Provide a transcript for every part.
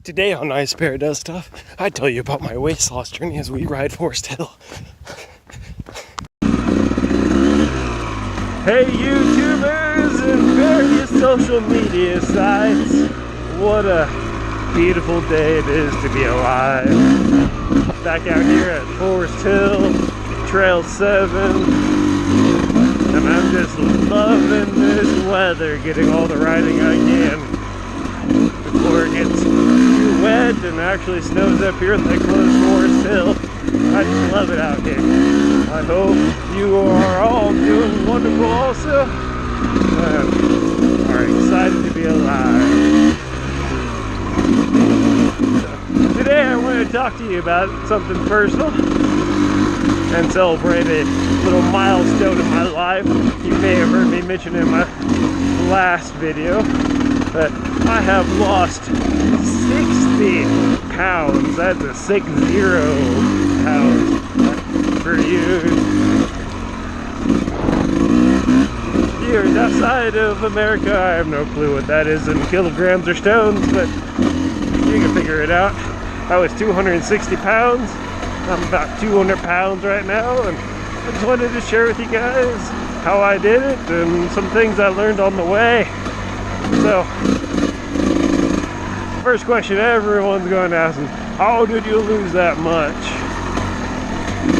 Today on Ice Bear Does Stuff, I tell you about my weight loss journey as we ride Forest Hill. Hey YouTubers and various social media sites, what a beautiful day it is to be alive. Back out here at Forest Hill, Trail 7, and I'm just loving this weather, getting all the riding I can before it gets too wet and actually snows up here at the closed Forest Hill. I just love it out here. I hope you are all doing wonderful also and are excited to be alive. So, today I want to talk to you about something personal and celebrate a little milestone in my life. You may have heard me mention in my last video that I have lost 60 pounds. That's a 60 pounds for you. Years outside of America, I have no clue what that is in kilograms or stones, but you can figure it out. I was 260 pounds. I'm about 200 pounds right now, and I just wanted to share with you guys how I did it and some things I learned on the way. So, first question everyone's going to ask is, how did you lose that much?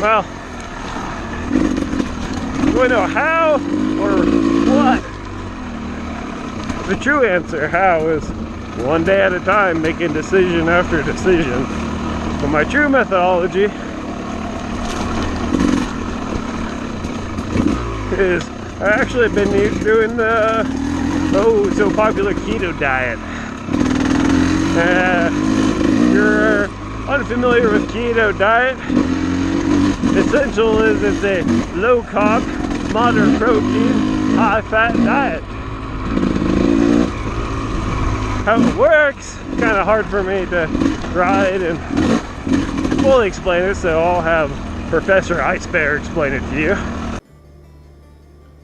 Well, do I know how or what? The true answer, how, is one day at a time, making decision after decision. But my true methodology is I actually have been doing the so popular keto diet. If you're unfamiliar with keto diet, essential is it's a low carb, moderate protein, high fat diet. How it works, kind of hard for me to ride and fully explain it, so I'll have Professor Ice Bear explain it to you.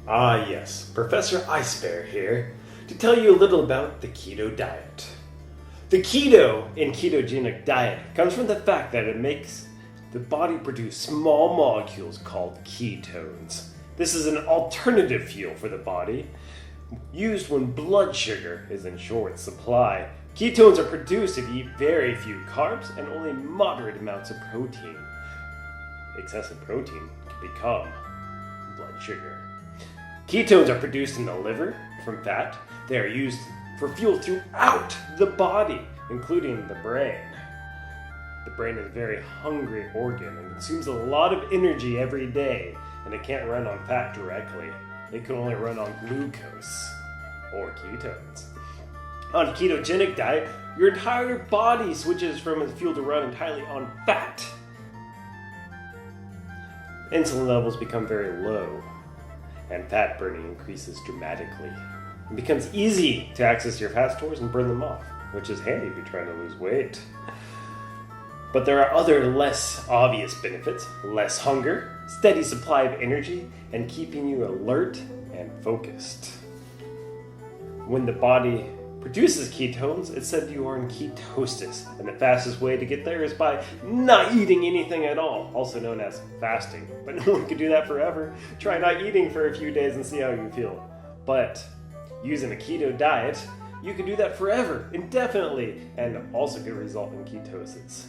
Ah yes, Professor Ice Bear here to tell you a little about the keto diet. The keto in ketogenic diet comes from the fact that it makes the body produce small molecules called ketones. This is an alternative fuel for the body, used when blood sugar is in short supply. Ketones are produced if you eat very few carbs and only moderate amounts of protein. Excessive protein can become blood sugar. Ketones are produced in the liver from fat. They are used for fuel throughout the body, including the brain. The brain is a very hungry organ and consumes a lot of energy every day, and it can't run on fat directly. It can only run on glucose or ketones. On a ketogenic diet, your entire body switches from its fuel to run entirely on fat. Insulin levels become very low, and fat burning increases dramatically. It becomes easy to access your fat stores and burn them off, which is handy if you're trying to lose weight. But there are other less obvious benefits: less hunger, steady supply of energy, and keeping you alert and focused. When the body produces ketones, it's said you are in ketosis, and the fastest way to get there is by not eating anything at all, also known as fasting. But no one can do that forever. Try not eating for a few days and see how you feel. But using a keto diet, you can do that forever, indefinitely, and also can result in ketosis.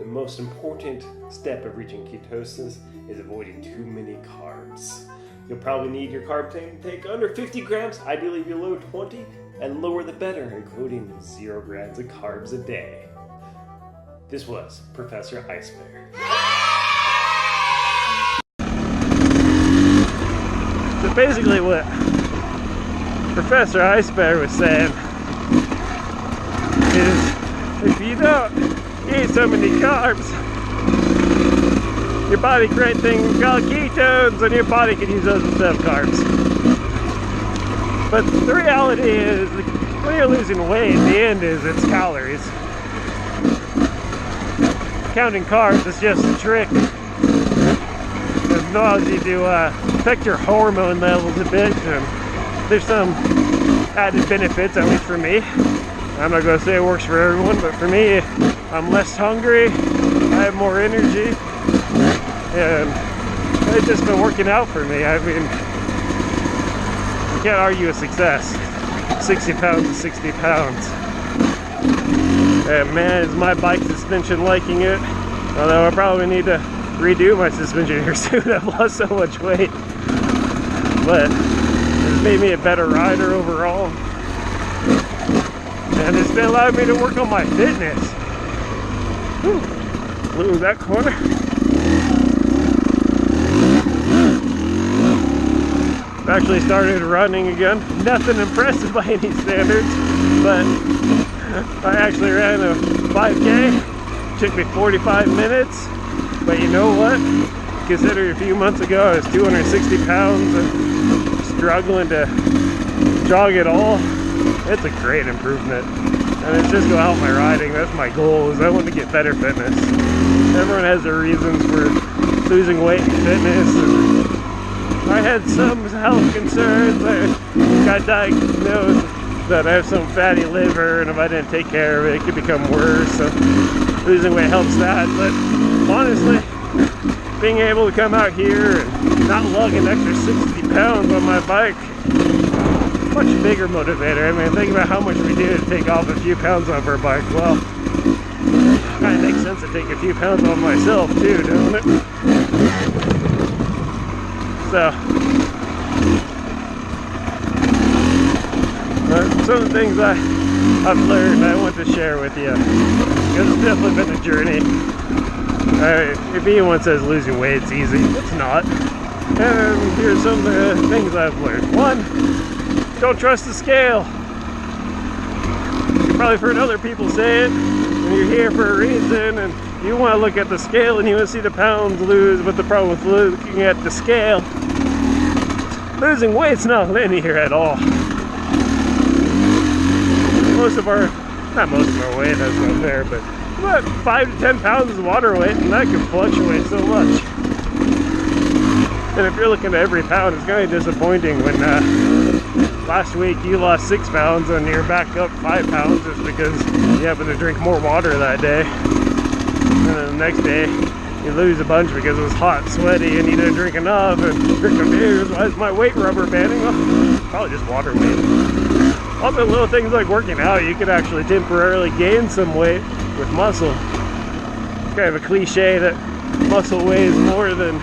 The most important step of reaching ketosis is avoiding too many carbs. You'll probably need your carb intake under 50 grams, ideally below 20, and lower the better, including 0 grams of carbs a day. This was Professor Ice Bear. So basically what Professor Ice Bear was saying is, if you don't eat so many carbs, your body creates things called ketones, and your body can use those instead of carbs. But the reality is, when you're losing weight, the end is it's calories. Counting carbs is just a trick. It allows you to affect your hormone levels a bit, and there's some added benefits, at least for me. I'm not going to say it works for everyone, but for me, I'm less hungry, I have more energy, and it's just been working out for me. I mean, you can't argue with success. 60 pounds is 60 pounds. And man, is my bike suspension liking it. Although I probably need to redo my suspension here soon. I've lost so much weight. But it's made me a better rider overall. And it's been allowing me to work on my fitness. Whew. Blew that corner. I've actually started running again. Nothing impressive by any standards, but I actually ran a 5K. Took me 45 minutes, but you know what? Considering a few months ago I was 260 pounds and struggling to jog at all, it's a great improvement. And it's just gonna help my riding. That's my goal, is I want to get better fitness. Everyone has their reasons for losing weight and fitness, and I had some health concerns. I got diagnosed that I have some fatty liver, and if I didn't take care of it, it could become worse. So losing weight helps that. But honestly, being able to come out here and not lug an extra 60 pounds on my bike, much bigger motivator. I mean, think about how much we do to take off a few pounds off our bike. Well, it kind of makes sense to take a few pounds off myself too, doesn't it? So, some of the things I've learned I want to share with you, because it's definitely been a journey. If anyone says losing weight it's easy, it's not. And here's some of the things I've learned. One, don't trust the scale. You've probably heard other people say it, and you're here for a reason, and you want to look at the scale and you want to see the pounds lose, but the problem with looking at the scale, losing weight's not linear at all. Not most of our weight, that's not fair, but about 5 to 10 pounds is water weight, and that can fluctuate so much. And if you're looking at every pound, it's kind of disappointing when last week you lost 6 pounds and you're back up 5 pounds just because you happen to drink more water that day. And then the next day you lose a bunch because it was hot, sweaty, and you didn't drink enough and drink a beer. Why is my weight rubber banding? Well, probably just water weight. Also, little things like working out, you could actually temporarily gain some weight with muscle. It's kind of a cliche that muscle weighs more than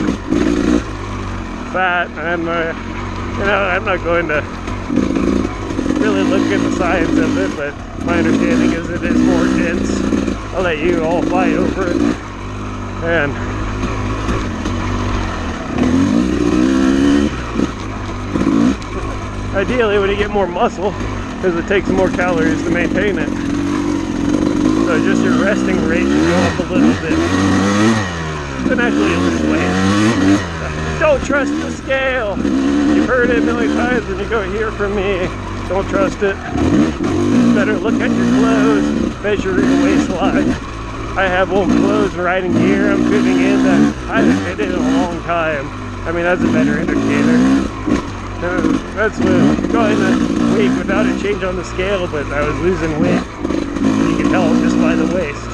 fat, and I'm not going to really look at the science of it, but my understanding is it is more dense. I'll let you all fight over it. And ideally, when you get more muscle, because it takes more calories to maintain it, so just your resting rate should go up a little bit. Then actually lose weight. Don't trust the scale. You've heard it a million times when you go hear from me. Don't trust it. It's better look at your clothes, measure your waistline. I have old clothes and riding gear I'm fitting in that I haven't fitted in a long time. I mean, that's a better indicator. That's when going a week without a change on the scale, but I was losing weight. You can tell just by the waist.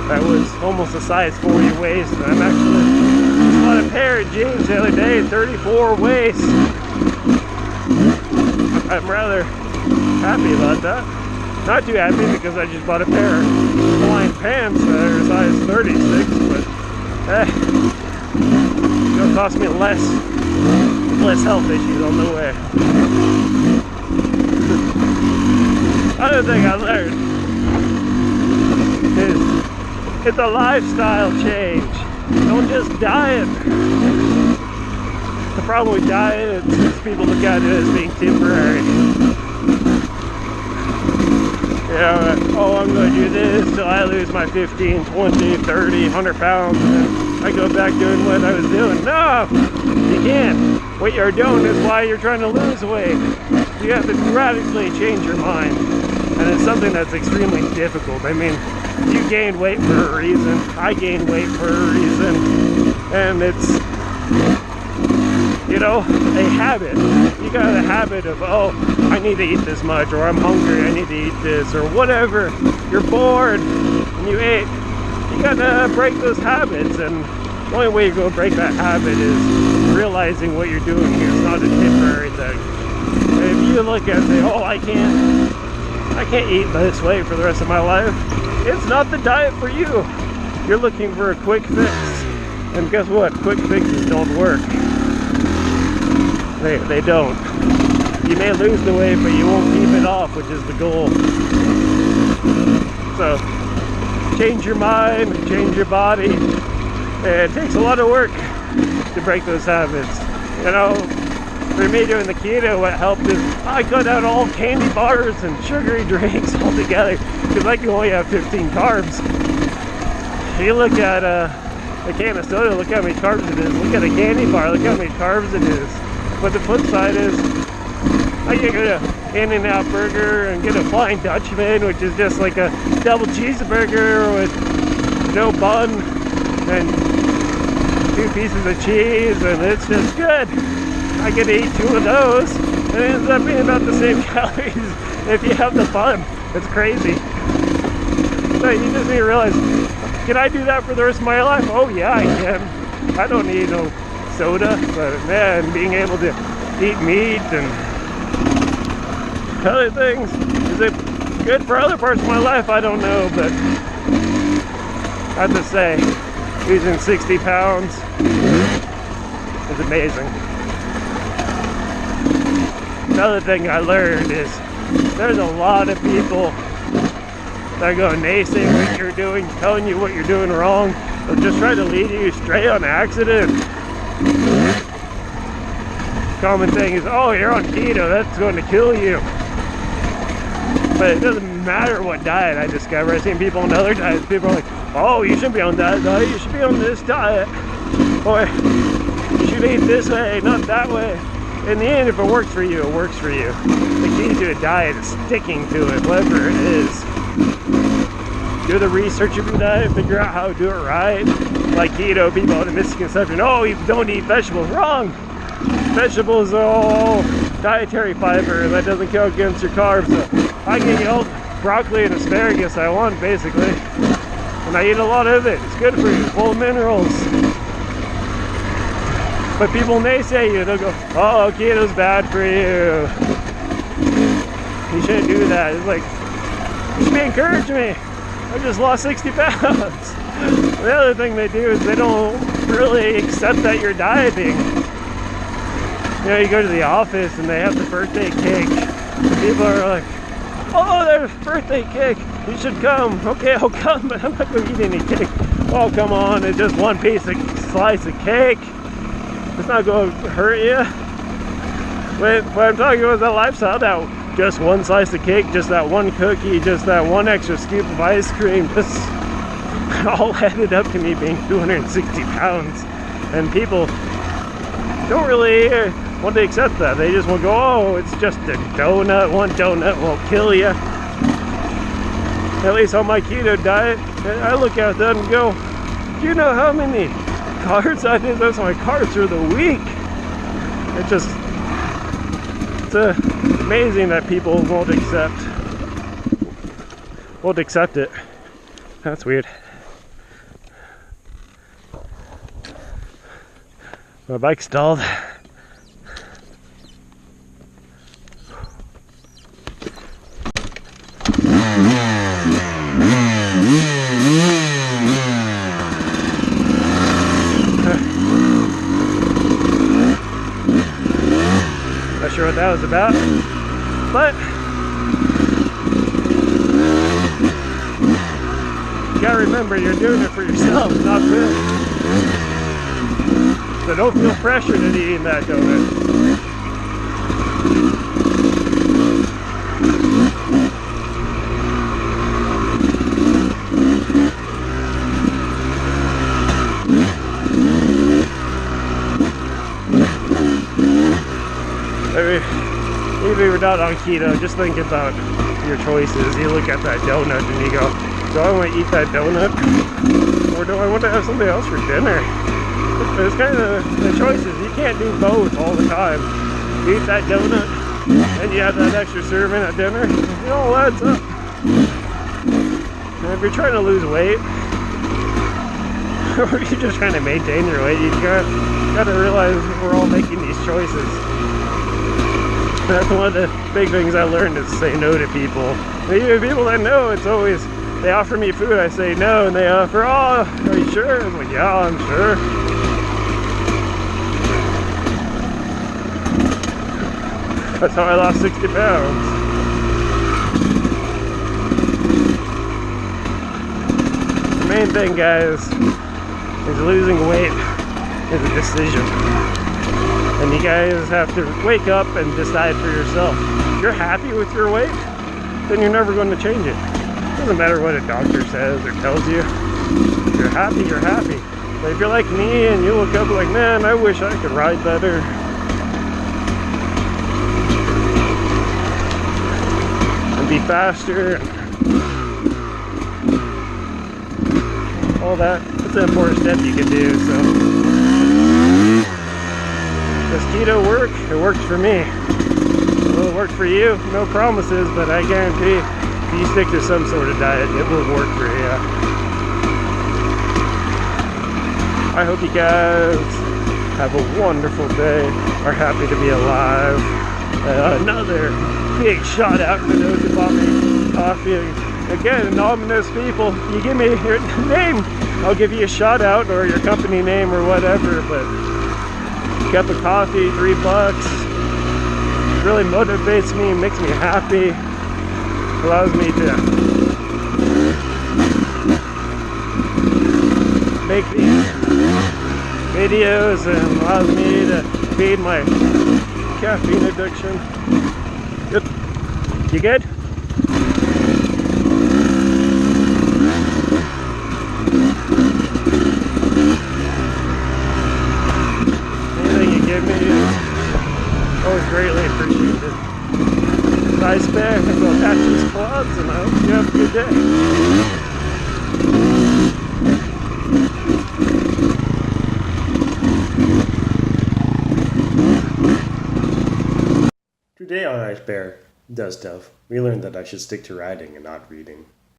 I was almost a size 40 waist, and I'm actually just bought a pair of jeans the other day, 34 waist. I'm rather happy about that. Not too happy because I just bought a pair of Hawaiian pants that are size 36, but it'll cost me less health issues on the way. Other thing I learned is it's a lifestyle change. Don't just diet. The problem with diet is people look at it as being temporary. Yeah, oh, I'm going to do this till I lose my 15, 20, 30, 100 pounds, and then I go back doing what I was doing. No, you can't. What you're doing is why you're trying to lose weight. You have to radically change your mind, and it's something that's extremely difficult. I mean, you gained weight for a reason. I gained weight for a reason, and you know, a habit. You got a habit of, oh, I need to eat this much, or I'm hungry, I need to eat this, or whatever. You're bored and you ate. You gotta break those habits, and the only way you're gonna break that habit is realizing what you're doing here. It's not a temporary thing. And if you look at and say, oh, I can't eat this way for the rest of my life, it's not the diet for you. You're looking for a quick fix. And guess what? Quick fixes don't work. They don't. You may lose the weight, but you won't keep it off, which is the goal. So, change your mind, change your body. It takes a lot of work to break those habits. You know, for me doing the keto, what helped is I cut out all candy bars and sugary drinks altogether, because I can only have 15 carbs. You look at a can of soda, look how many carbs it is. Look at a candy bar, look how many carbs it is. But the flip side is, I can go to In-N-Out Burger and get a Flying Dutchman, which is just like a double cheeseburger with no bun and 2 pieces of cheese, and it's just good. I get to eat 2 of those, and it ends up being about the same calories if you have the bun. It's crazy. So you just need to realize, can I do that for the rest of my life? Oh yeah, I can. I don't need no soda, but man, being able to eat meat and other things, is it good for other parts of my life? I don't know, but I have to say, losing 60 pounds is amazing. Another thing I learned is there's a lot of people that are going to naysay what you're doing, telling you what you're doing wrong, or just trying to lead you astray on accident. Common thing is, oh, you're on keto, that's going to kill you. But it doesn't matter what diet I discover. I've seen people on other diets, people are like, oh, you shouldn't be on that diet, you should be on this diet. Or, you should eat this way, not that way. In the end, if it works for you, it works for you. The key to a diet is sticking to it, whatever it is. Do the research of your diet, figure out how to do it right. Like keto, people have a misconception, oh, you don't eat vegetables. Wrong! Vegetables are all dietary fiber, that doesn't count against your carbs. So I can eat all broccoli and asparagus I want, basically. And I eat a lot of it. It's good for you, full of minerals. But people naysay you, they'll go, oh, keto's bad for you. You shouldn't do that. It's like, you should be encouraging me. I just lost 60 pounds. The other thing they do is they don't really accept that you're dieting. You know, you go to the office and they have the birthday cake. And people are like, oh, there's birthday cake. You should come. Okay, I'll come, but I'm not going to eat any cake. Oh, come on. It's just one piece of slice of cake. It's not going to hurt you. But what I'm talking about is that lifestyle, that just one slice of cake, just that one cookie, just that one extra scoop of ice cream, just all added up to me being 260 pounds. And people don't really want to accept that. They just want to go, oh, it's just a donut. One donut won't kill you. At least on my keto diet, I look at that and go, do you know how many carbs I did? That's my carbs for the week. It's amazing that people won't accept it. That's weird. My bike stalled. Not sure what that was about, but you gotta remember you're doing it for yourself, not good. So don't feel pressured into eating that donut. Maybe we're not on keto, just think about your choices. You look at that donut and you go, do I want to eat that donut? Or do I want to have something else for dinner? It's kind of the choices. You can't do both all the time. You eat that donut, and you have that extra serving at dinner. It all adds up. And if you're trying to lose weight, or you're just trying to maintain your weight, you gotta realize we're all making these choices. That's one of the big things I learned, is to say no to people. Even people that know, it's always, they offer me food, I say no, and they offer, oh, are you sure? I'm like, yeah, I'm sure. That's how I lost 60 pounds. The main thing, guys, is losing weight is a decision. And you guys have to wake up and decide for yourself. If you're happy with your weight, then you're never going to change it. It doesn't matter what a doctor says or tells you. If you're happy, you're happy. But if you're like me and you look up like, man, I wish I could ride better. And be faster. All that. It's an important step you can do, so. Does keto work? It worked for me. Will it work for you? No promises, but I guarantee if you stick to some sort of diet, it will work for you. I hope you guys have a wonderful day, are happy to be alive. Another big shout out to those who bought me coffee. Again, anonymous people, you give me your name, I'll give you a shout out, or your company name or whatever, but cup of coffee, $3, really motivates me, makes me happy, allows me to make these videos, and allows me to feed my caffeine addiction. Good. You good? Always greatly appreciated. Nice bear, and go catch these clubs, and I hope you have a good Today on Ice Bear Does Stuff, we learned that I should stick to writing and not reading.